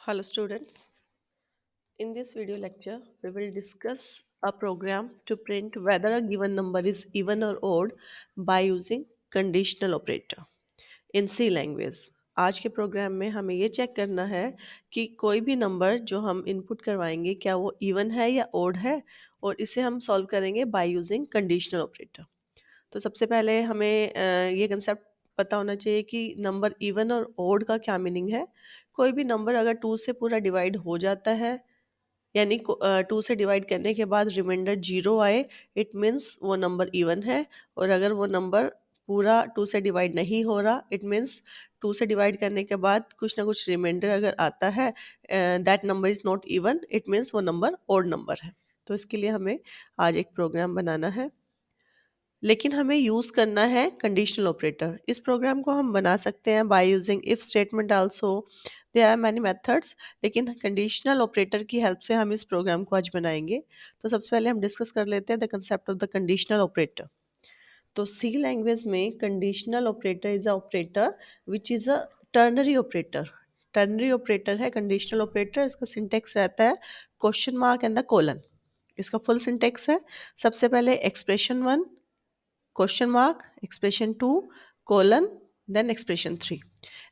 Hello students, in this video lecture we will discuss a program to print whether a given number is even or odd by using conditional operator in C language. आज के programme में हमें ये check करना है कि कोई भी नंबर जो हम इनपुट करवाएंगे क्या वो इवन है या ओड है और इसे हम सॉल्व करेंगे बाय यूजिंग कंडीशनल ऑपरेटर। तो सबसे पहले हमें ये कंसेप्ट पता होना चाहिए कि नंबर इवन और ओड का क्या मीनिंग है। कोई भी नंबर अगर टू से पूरा डिवाइड हो जाता है यानी टू से डिवाइड करने के बाद रिमाइंडर जीरो आए, इट मीन्स वो नंबर इवन है। और अगर वो नंबर पूरा टू से डिवाइड नहीं हो रहा, इट मीन्स टू से डिवाइड करने के बाद कुछ ना कुछ रिमाइंडर अगर आता है, that number is not even, it means वो नंबर ओड नंबर है। तो इसके लिए हमें आज एक प्रोग्राम बनाना है, लेकिन हमें यूज़ करना है कंडीशनल ऑपरेटर। इस प्रोग्राम को हम बना सकते हैं by using if statement also. There are many methods, लेकिन कंडीशनल ऑपरेटर की हेल्प से हम इस प्रोग्राम को आज बनाएंगे। तो सबसे पहले हम डिस्कस कर लेते हैं the concept of the conditional operator. तो सी लैंग्वेज में conditional operator is a operator which is a ternary operator. Ternary operator है कंडीशनल ऑपरेटर। इसका सिंटेक्स रहता है question mark and the colon. इसका फुल सिंटेक्स है, सबसे पहले expression one, question mark, expression 2, colon, then expression 3.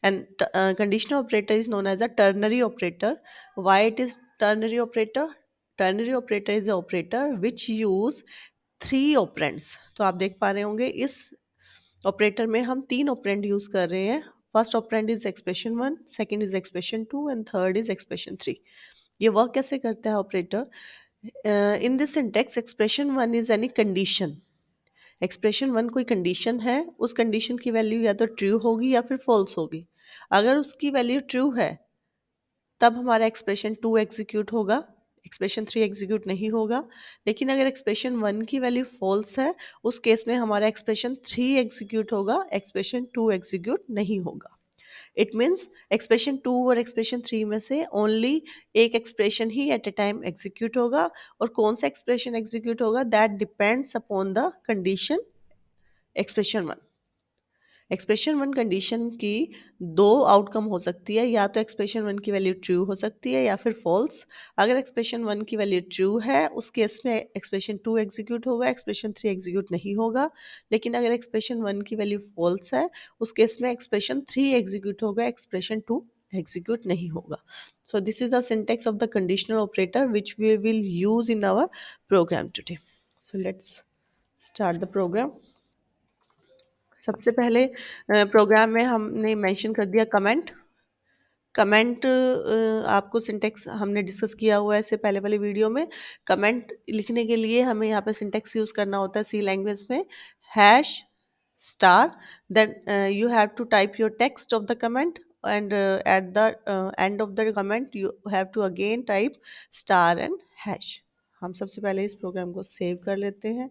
And conditional operator is known as a ternary operator. Why it is ternary operator? Ternary operator is the operator which use three operands. तो आप देख पा रहे होंगे इस operator में हम तीन ऑपरेंड यूज कर रहे हैं। First operand is expression one, second is expression two and third is expression three. ये वर्क कैसे करता है operator? In this syntax expression one is any condition. Expression one कोई कंडीशन है, उस कंडीशन की वैल्यू या तो ट्रू होगी या फिर फॉल्स होगी। अगर उसकी वैल्यू ट्रू है तब हमारा एक्सप्रेशन टू एग्जीक्यूट होगा, एक्सप्रेशन थ्री एग्जीक्यूट नहीं होगा। लेकिन अगर एक्सप्रेशन वन की वैल्यू फॉल्स है, उस केस में हमारा एक्सप्रेशन थ्री एग्जीक्यूट होगा, एक्सप्रेशन टू एग्जीक्यूट नहीं होगा। इट मीन्स एक्सप्रेशन टू और एक्सप्रेशन थ्री में से ओनली एक एक्सप्रेशन ही एट ए टाइम एग्जीक्यूट होगा। और कौन सा एक्सप्रेशन एग्जीक्यूट होगा that depends upon the condition expression one. Expression one condition की दो आउटकम हो सकती है, या तो एक्सप्रेशन वन की वैल्यू ट्रू हो सकती है या फिर फॉल्स। अगर एक्सप्रेशन वन की वैल्यू ट्रू है उस केस में एक्सप्रेशन टू एग्जीक्यूट होगा, एक्सप्रेशन थ्री एग्जीक्यूट नहीं होगा। लेकिन अगर एक्सप्रेशन वन की वैल्यू फॉल्स है उस केस में एक्सप्रेशन थ्री एग्जीक्यूट होगा, एक्सप्रेशन टू एग्जीक्यूट नहीं होगा। So this is the syntax of the conditional operator which we will use in our program today. So let's start the program. सबसे पहले program में हमने मेंशन कर दिया कमेंट। कमेंट आपको सिंटेक्स हमने डिस्कस किया हुआ है इससे पहले वाली वीडियो में। कमेंट लिखने के लिए हमें यहाँ पे सिंटेक्स यूज़ करना होता है सी लैंग्वेज में, hash star, then you have to type your text of the comment and at the end of the comment you have to again type star and hash. हम सबसे पहले इस programme को save कर लेते हैं।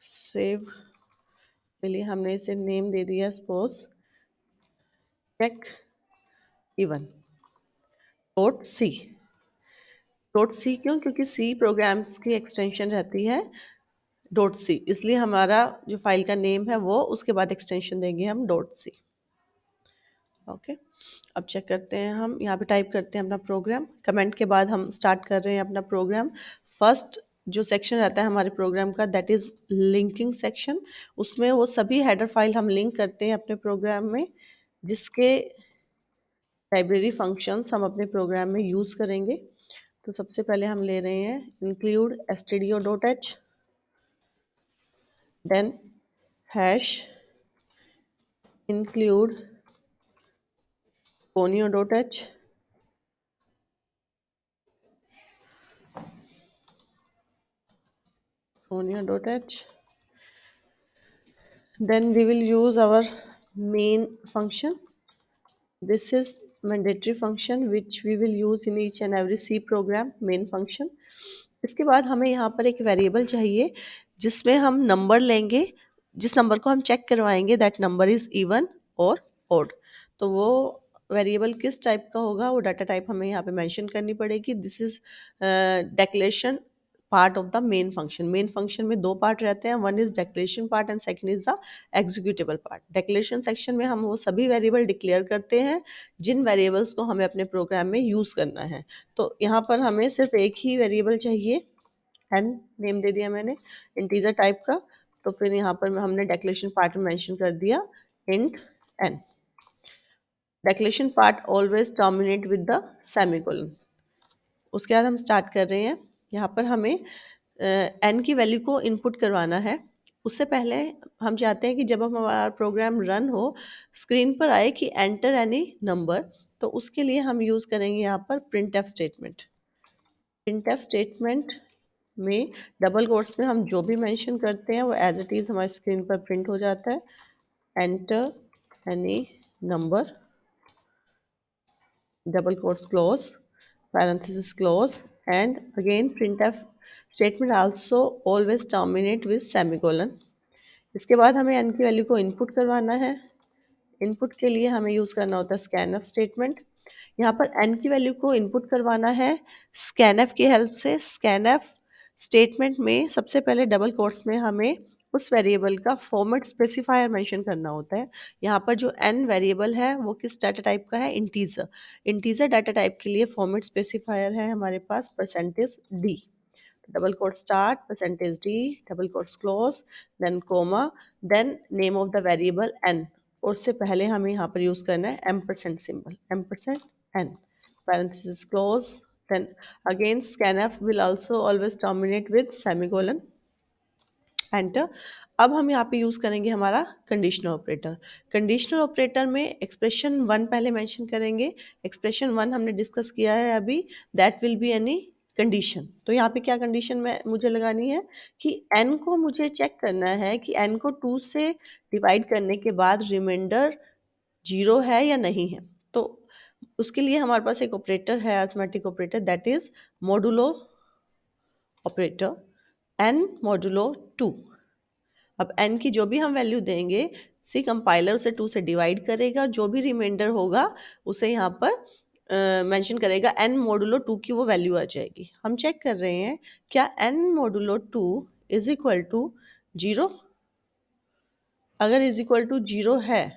Save के लिए हमने इसे नेम दे दिया suppose check even dot C. Dot C क्यों? क्योंकि सी प्रोग्राम्स की एक्सटेंशन रहती है डॉट सी, इसलिए हमारा जो फाइल का नेम है वो उसके बाद एक्सटेंशन देंगे हम डॉट सी। ओके, अब चेक करते हैं, हम यहाँ पे टाइप करते हैं अपना प्रोग्राम। कमेंट के बाद हम स्टार्ट कर रहे हैं अपना प्रोग्राम। फर्स्ट जो सेक्शन रहता है हमारे प्रोग्राम का दैट इज़ लिंकिंग सेक्शन। उसमें वो सभी हेडर फाइल हम लिंक करते हैं अपने प्रोग्राम में, जिसके लाइब्रेरी फंक्शंस हम अपने प्रोग्राम में यूज़ करेंगे। तो सबसे पहले हम ले रहे हैं include stdio.h, then hash include conio.h, conio.h, then we will use our main function. This is mandatory function which we will use in each and every C program, main function. इसके बाद हमें यहाँ पर एक वेरिएबल चाहिए जिसमें हम number लेंगे, जिस नंबर को हम चेक करवाएंगे दैट नंबर इज़ इवन और ओड। तो वो वेरिएबल किस टाइप का होगा वो डाटा टाइप हमें यहाँ पे मेंशन करनी पड़ेगी। This is declaration part of the main function में दो पार्ट रहते हैं, one is declaration part and second is the executable part. Declaration section में हम वो सभी वेरिएबल डिक्लेयर करते हैं जिन वेरिएबल्स को हमें अपने प्रोग्राम में यूज़ करना है। तो यहाँ पर हमें सिर्फ एक ही वेरिएबल चाहिए, एन नेम दे दिया मैंने इंटीजर टाइप का। तो फिर यहाँ पर हमने डेक्लेरेशन पार्ट में मेंशन कर दिया int n. Declaration part always terminate with the semicolon. उसके बाद हम स्टार्ट कर रहे हैं। यहाँ पर हमें एन की वैल्यू को इनपुट करवाना है। उससे पहले हम चाहते हैं कि जब हम हमारा प्रोग्राम रन हो, स्क्रीन पर आए कि एंटर एनी नंबर। तो उसके लिए हम यूज़ करेंगे यहाँ पर print F statement. Print F statement में डबल कोट्स में हम जो भी मेंशन करते हैं वो एज इट इज़ हमारी स्क्रीन पर प्रिंट हो जाता है। Enter any number, double quotes close, parenthesis close, and again printf statement also always terminate with semicolon। इसके बाद हमें n की वैल्यू को इनपुट करवाना है। इनपुट के लिए हमें यूज़ करना होता है स्कैनफ स्टेटमेंट। यहाँ पर n की वैल्यू को इनपुट करवाना है स्कैनफ की हेल्प से। स्कैनफ स्टेटमेंट में सबसे पहले डबल कोट्स में हमें उस वेरिएबल का फॉर्मेट स्पेसिफायर मेंशन करना होता है। यहाँ पर जो n वेरिएबल है वो किस डाटा टाइप का है, इंटीजर। इंटीजर डाटा टाइप के लिए फॉर्मेट स्पेसिफायर है हमारे पास percentage d. Double quote start, percentage d, double quotes close, then comma, then name of the variable n. और उससे पहले हमें यहाँ पर यूज़ करना है ampersand symbol, ampersand n, parenthesis close, then again scanf will also always terminate with semicolon, enter. अब हम यहाँ पे यूज़ करेंगे हमारा कंडीशनल ऑपरेटर। कंडीशनल ऑपरेटर में एक्सप्रेशन वन पहले मेंशन करेंगे। एक्सप्रेशन वन हमने डिस्कस किया है अभी, that will be any condition. तो यहाँ पे क्या कंडीशन में मुझे लगानी है कि n को मुझे चेक करना है कि n को 2 से डिवाइड करने के बाद रिमाइंडर 0 है या नहीं है। तो उसके लिए हमारे पास एक ऑपरेटर है, arithmetic operator, that is modulo operator, n modulo 2। अब n की जो भी हम वैल्यू देंगे, सी कंपाइलर उसे 2 से डिवाइड करेगा, जो भी रिमाइंडर होगा उसे यहाँ पर मेंशन करेगा, n मोडुलो 2 की वो वैल्यू आ जाएगी। हम चेक कर रहे हैं क्या n modulo 2 is equal to 0। अगर इज इक्वल टू 0 है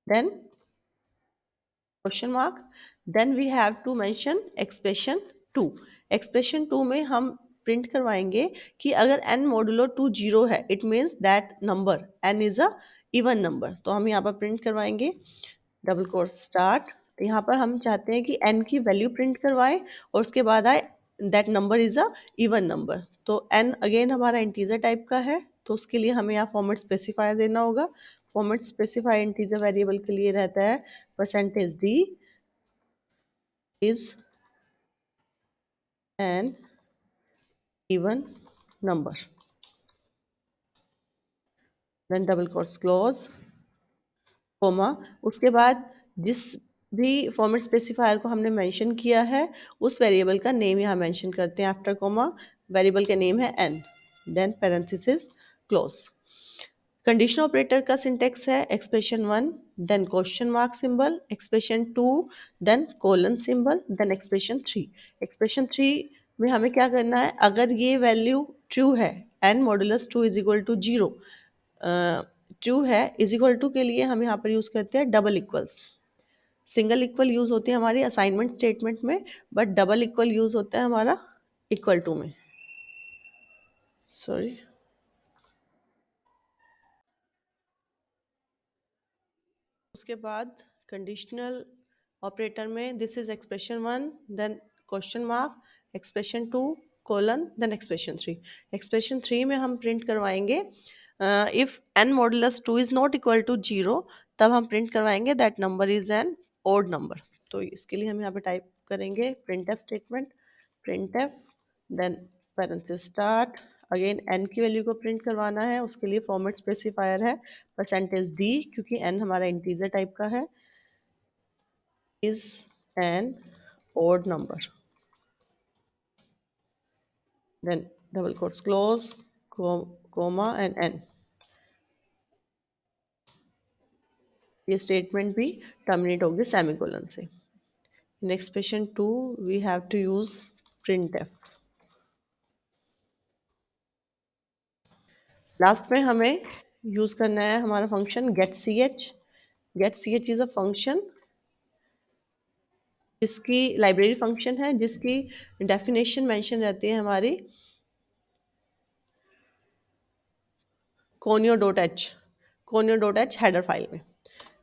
then question mark, then we have to mention expression 2। Expression 2 में हम प्रिंट करवाएंगे कि अगर n मोडुलो 2 0 है, it means that number n is a even number. तो हम यहाँ पर प्रिंट करवाएंगे डबल कोट स्टार्ट। यहाँ पर हम चाहते हैं कि n की वैल्यू प्रिंट करवाएं और उसके बाद आए that number is a even number. तो n अगेन हमारा इंटीजर टाइप का है, तो उसके लिए हमें यहाँ फॉर्मेट स्पेसिफायर देना होगा। फॉर्मेट स्पेसिफायर इंटीजर वेरिएबल के लिए रहता है percentage D is an even number, then double quotes close, comma. उसके बाद जिस भी फॉर्मेट स्पेसिफायर को हमने मेंशन किया है उस वेरिएबल का नेम यहाँ मेंशन करते हैं आफ्टर कोमा। वेरिएबल का नेम है n, then parenthesis close. Conditional operator का सिंटेक्स है expression one, then question mark symbol, expression two, then colon symbol, then expression three. Expression three में हमें क्या करना है, अगर ये वैल्यू ट्रू है, n modulus 2 is equal to 0 true है, इज इक्वल टू के लिए हम यहाँ पर यूज़ करते हैं double equals. Single equal use होती है हमारी असाइनमेंट स्टेटमेंट में, बट डबल इक्वल यूज़ होता है हमारा इक्वल टू में। सॉरी, उसके बाद कंडीशनल ऑपरेटर में this is expression one, then question mark, expression two, colon, then expression three. Expression three में हम प्रिंट करवाएंगे if n modulus 2 is not equal to 0, तब हम प्रिंट करवाएंगे that number is an odd number. तो इसके लिए हम यहाँ पे टाइप करेंगे print F statement, print f, then parenthesis start. Again n की वैल्यू को प्रिंट करवाना है, उसके लिए फॉर्मेट स्पेसिफायर है परसेंटेज डी, क्योंकि n हमारा इंटीजर टाइप का है, is an odd number, then double quotes close, comma and n। ये स्टेटमेंट भी टर्मिनेट होगी सेमीकोलन से। In expression two we have to use print f. Last में हमें यूज करना है हमारा function get c h. Get c h is a function जिसकी लाइब्रेरी फंक्शन है, जिसकी डेफिनेशन मेंशन रहती है हमारी conio dot H, conio dot H header file में।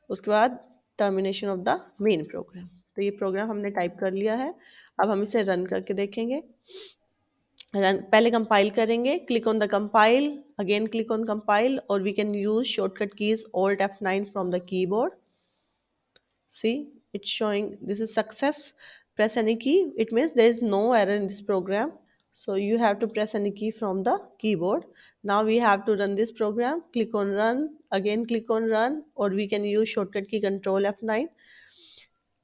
उसके बाद termination of the main program. तो ये प्रोग्राम हमने टाइप कर लिया है। अब हम इसे रन करके देखेंगे। रन पहले कंपाइल करेंगे, click on the compile, again click on compile, और we can use shortcut keys Alt F9 from the keyboard. See, it's showing this is success. Press any key. It means there is no error in this program. So you have to press any key from the keyboard. Now we have to run this program. Click on run. Again click on run, or we can use shortcut key Control F9.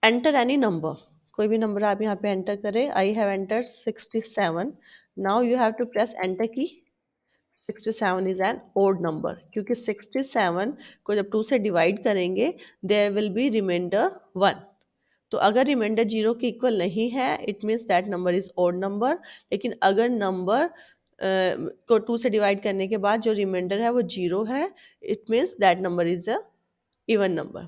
Enter any number. कोई भी number आप यहाँ पे enter करें. I have entered 67. Now you have to press enter key. 67 is an odd number, क्योंकि 67 को जब 2 से डिवाइड करेंगे there will be remainder 1. तो अगर रिमाइंडर जीरो के इक्वल नहीं है, it means that number is odd number. लेकिन अगर नंबर को 2 से डिवाइड करने के बाद जो रिमाइंडर है वो जीरो है, it means that number is a even number.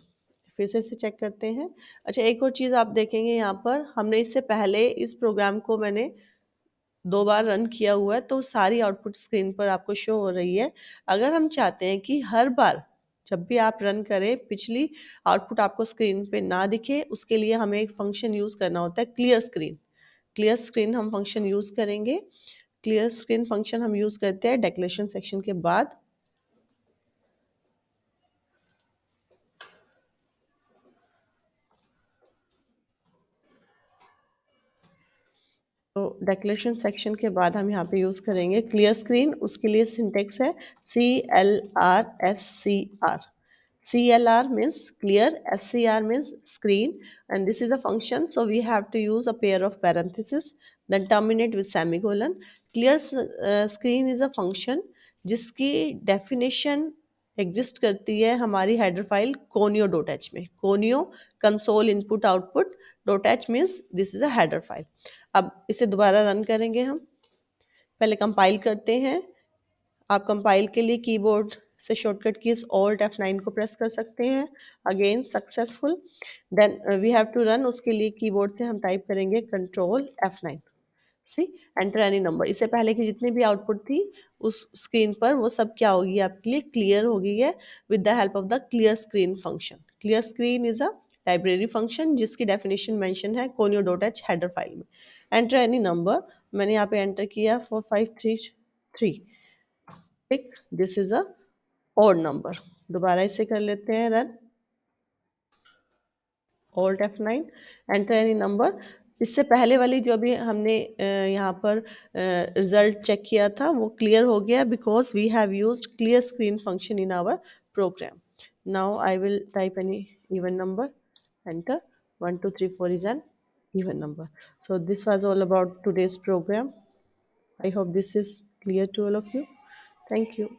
फिर से इसे चेक करते हैं। अच्छा, एक और चीज़ आप देखेंगे यहाँ पर, हमने इससे पहले इस प्रोग्राम को मैंने 2 बार रन किया हुआ है, तो सारी आउटपुट स्क्रीन पर आपको शो हो रही है। अगर हम चाहते हैं कि हर बार जब भी आप रन करें पिछली आउटपुट आपको स्क्रीन पे ना दिखे, उसके लिए हमें एक फंक्शन यूज़ करना होता है क्लियर स्क्रीन। क्लियर स्क्रीन हम फंक्शन यूज़ करेंगे। क्लियर स्क्रीन फंक्शन हम यूज़ करते हैं डिक्लेरेशन सेक्शन के बाद। तो डिक्लेरेशन सेक्शन के बाद हम यहाँ पे यूज़ करेंगे क्लियर स्क्रीन। उसके लिए सिंटेक्स है CLR SCR। CLR means clear, SCR means screen, and this is a function, so we have to use a pair of parentheses, then terminate with semicolon. Clear screen is a function जिसकी definition exist करती है हमारी header file conio dot H में। conio console input output dot H means this is a header file. अब इसे दोबारा run करेंगे हम। पहले कंपाइल करते हैं। आप कंपाइल के लिए कीबोर्ड से शॉर्टकट कीज Alt F9 को प्रेस कर सकते हैं। Again successful. Then we have to run, उसके लिए कीबोर्ड से हम टाइप करेंगे Control F9। See, enter any number. इससे पहले की जितनी भी आउटपुट थी उस स्क्रीन पर, वो सब क्या होगी आपके लिए क्लियर हो गई है with the help of the clear screen function. Clear screen is a library function जिसकी डेफिनेशन मेंशन है conio dot H header file में। एंटर एनी नंबर, मैंने यहाँ पे एंटर किया 4533। Tick, this is a odd number. दोबारा इसे कर लेते हैं run. Alt F9, enter any number. इससे पहले वाली जो अभी हमने यहाँ पर रिजल्ट चेक किया था वो क्लियर हो गया because we have used clear screen function in our program. Now I will type any even number, enter 1 2 3 4 is an even number. So this was all about today's program. I hope this is clear to all of you. Thank you.